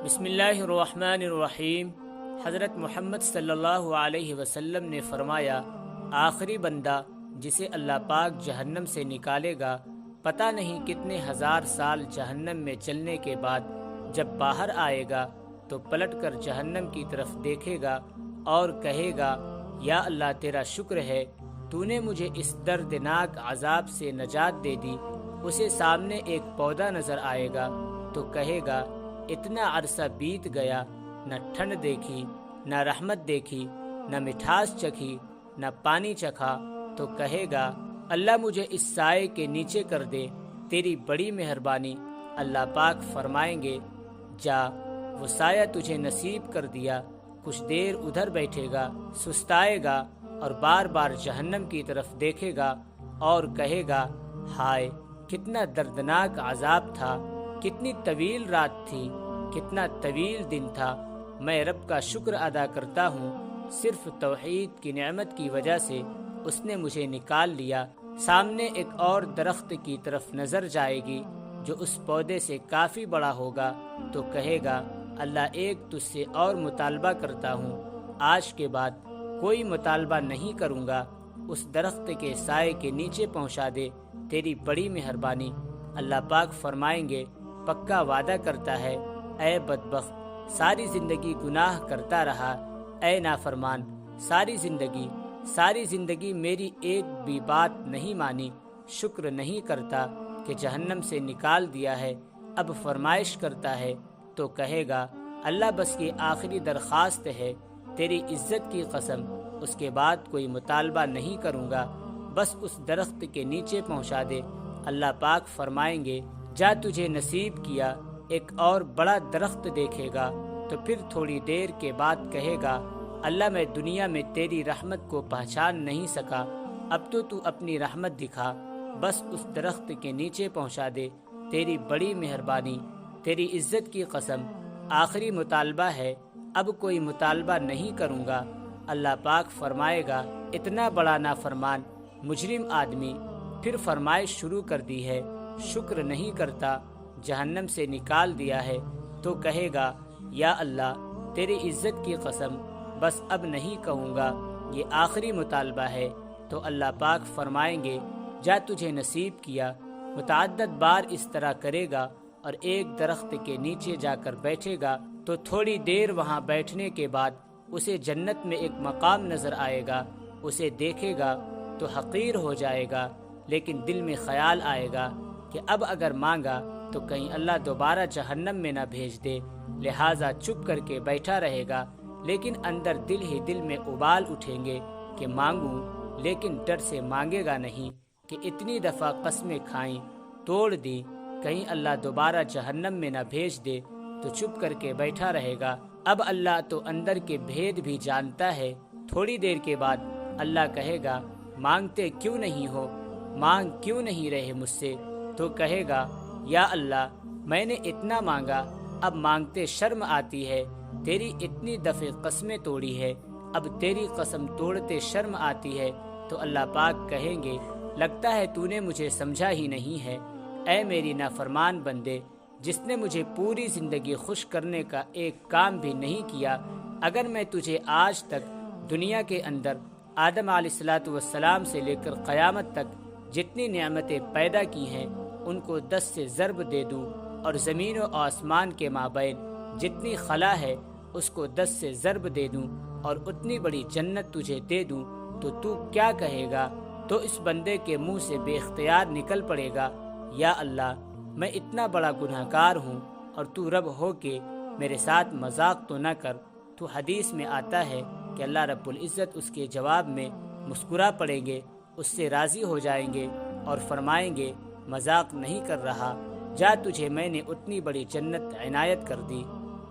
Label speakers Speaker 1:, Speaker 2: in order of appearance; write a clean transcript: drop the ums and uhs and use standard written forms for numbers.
Speaker 1: بسم اللہ الرحمن الرحیم۔ حضرت محمد صلی اللہ علیہ وسلم نے فرمایا، آخری بندہ جسے اللہ پاک جہنم سے نکالے گا، پتہ نہیں کتنے ہزار سال جہنم میں چلنے کے بعد جب باہر آئے گا تو پلٹ کر جہنم کی طرف دیکھے گا اور کہے گا، یا اللہ تیرا شکر ہے تو نے مجھے اس دردناک عذاب سے نجات دے دی۔ اسے سامنے ایک پودا نظر آئے گا تو کہے گا، اتنا عرصہ بیت گیا، نہ ٹھنڈ دیکھی، نہ رحمت دیکھی، نہ مٹھاس چکھی، نہ پانی چکھا، تو کہے گا، اللہ مجھے اس سائے کے نیچے کر دے، تیری بڑی مہربانی۔ اللہ پاک فرمائیں گے، جا، وہ سایہ تجھے نصیب کر دیا۔ کچھ دیر ادھر بیٹھے گا، سستائے گا اور بار بار جہنم کی طرف دیکھے گا اور کہے گا، ہائے کتنا دردناک عذاب تھا، کتنی طویل رات تھی، کتنا طویل دن تھا۔ میں رب کا شکر ادا کرتا ہوں، صرف توحید کی نعمت کی وجہ سے اس نے مجھے نکال لیا۔ سامنے ایک اور درخت کی طرف نظر جائے گی جو اس پودے سے کافی بڑا ہوگا تو کہے گا، اللہ ایک تجھ سے اور مطالبہ کرتا ہوں، آج کے بعد کوئی مطالبہ نہیں کروں گا، اس درخت کے سائے کے نیچے پہنچا دے، تیری بڑی مہربانی۔ اللہ پاک فرمائیں گے، پکا وعدہ کرتا ہے، اے بدبخت، ساری زندگی گناہ کرتا رہا، اے نافرمان، ساری زندگی میری ایک بھی بات نہیں مانی، شکر نہیں کرتا کہ جہنم سے نکال دیا ہے، اب فرمائش کرتا ہے تو کہے گا، اللہ بس یہ آخری درخواست ہے، تیری عزت کی قسم، اس کے بعد کوئی مطالبہ نہیں کروں گا، بس اس درخت کے نیچے پہنچا دے۔ اللہ پاک فرمائیں گے، جا، تجھے نصیب کیا، ایک اور بڑا درخت دیکھے گا تو پھر تھوڑی دیر کے بعد کہے گا، اللہ میں دنیا میں تیری رحمت کو پہچان نہیں سکا، اب تو اپنی رحمت دکھا، بس اس درخت کے نیچے پہنچا دے، تیری بڑی مہربانی، تیری عزت کی قسم، آخری مطالبہ ہے، اب کوئی مطالبہ نہیں کروں گا۔ اللہ پاک فرمائے گا، اتنا بڑا نافرمان مجرم آدمی، پھر فرمائش شروع کر دی ہے، شکر نہیں کرتا، جہنم سے نکال دیا ہے، تو کہے گا، یا اللہ تیری عزت کی قسم، بس اب نہیں کہوں گا، یہ آخری مطالبہ ہے۔ تو اللہ پاک فرمائیں گے، جا، تجھے نصیب کیا۔ متعدد بار اس طرح کرے گا اور ایک درخت کے نیچے جا کر بیٹھے گا تو تھوڑی دیر وہاں بیٹھنے کے بعد اسے جنت میں ایک مقام نظر آئے گا، اسے دیکھے گا تو حقیر ہو جائے گا، لیکن دل میں خیال آئے گا کہ اب اگر مانگا تو کہیں اللہ دوبارہ جہنم میں نہ بھیج دے، لہٰذا چپ کر کے بیٹھا رہے گا، لیکن اندر دل ہی دل میں ابال اٹھیں گے کہ مانگوں، لیکن ڈر سے مانگے گا نہیں کہ اتنی دفعہ قسمیں کھائیں، توڑ دی، کہیں اللہ دوبارہ جہنم میں نہ بھیج دے، تو چپ کر کے بیٹھا رہے گا۔ اب اللہ تو اندر کے بھید بھی جانتا ہے۔ تھوڑی دیر کے بعد اللہ کہے گا، مانگتے کیوں نہیں ہو، مانگ کیوں نہیں رہے مجھ سے؟ تو کہے گا، یا اللہ میں نے اتنا مانگا، اب مانگتے شرم آتی ہے، تیری اتنی دفعہ قسمیں توڑی ہے، اب تیری قسم توڑتے شرم آتی ہے۔ تو اللہ پاک کہیں گے، لگتا ہے تو نے مجھے سمجھا ہی نہیں ہے، اے میری نافرمان بندے، جس نے مجھے پوری زندگی خوش کرنے کا ایک کام بھی نہیں کیا۔ اگر میں تجھے آج تک دنیا کے اندر آدم علیہ السلام سے لے کر قیامت تک جتنی نعمتیں پیدا کی ہیں ان کو 10 سے ضرب دے دوں، اور زمین و آسمان کے مابین جتنی خلا ہے اس کو 10 سے ضرب دے دوں، اور اتنی بڑی جنت تجھے دے دوں، تو کیا کہے گا؟ تو اس بندے کے منہ سے بے اختیار نکل پڑے گا، یا اللہ میں اتنا بڑا گناہ گار ہوں اور تو رب ہو کے میرے ساتھ مذاق تو نہ کر۔ تو حدیث میں آتا ہے کہ اللہ رب العزت اس کے جواب میں مسکرا پڑیں گے، اس سے راضی ہو جائیں گے اور فرمائیں گے، مذاق نہیں کر رہا، جا، تجھے میں نے اتنی بڑی جنت عنایت کر دی۔